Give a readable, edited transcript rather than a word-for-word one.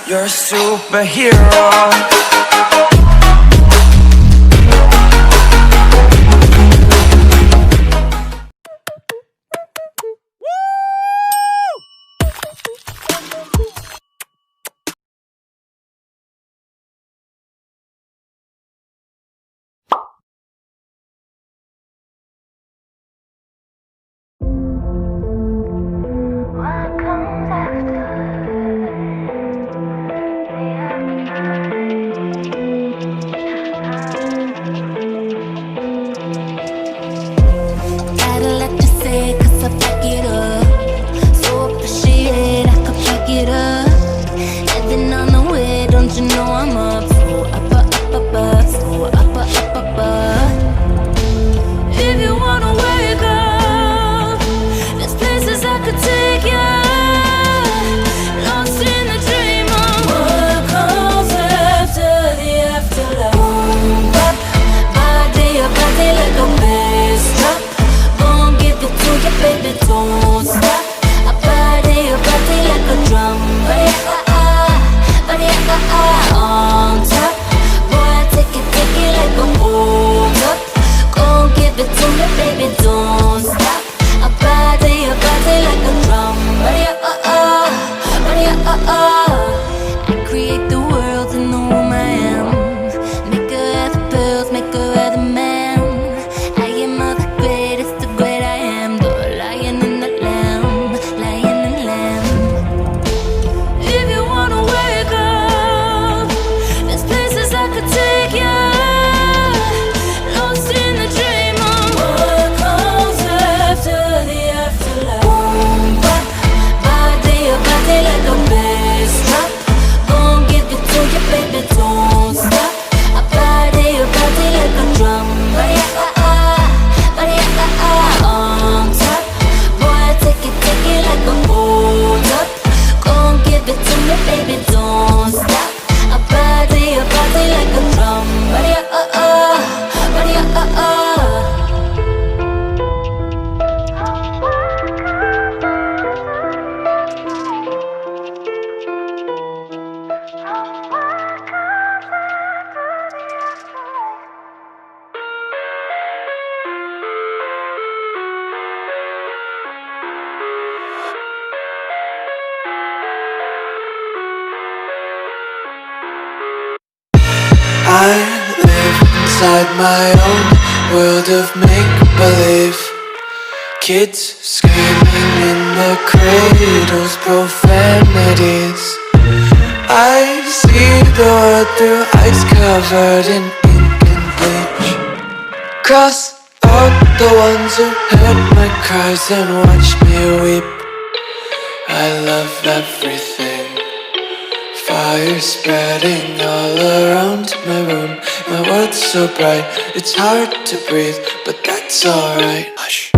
You're a superhero. I live inside my own world of make-believe. Kids screaming in the cradles, profanities. I see the world through eyes covered in ink and bleach. Cross out the ones who heard my cries and watched me weep. I love everything. Fire spreading all around my room. My world's so bright, it's hard to breathe, but that's alright. Hush.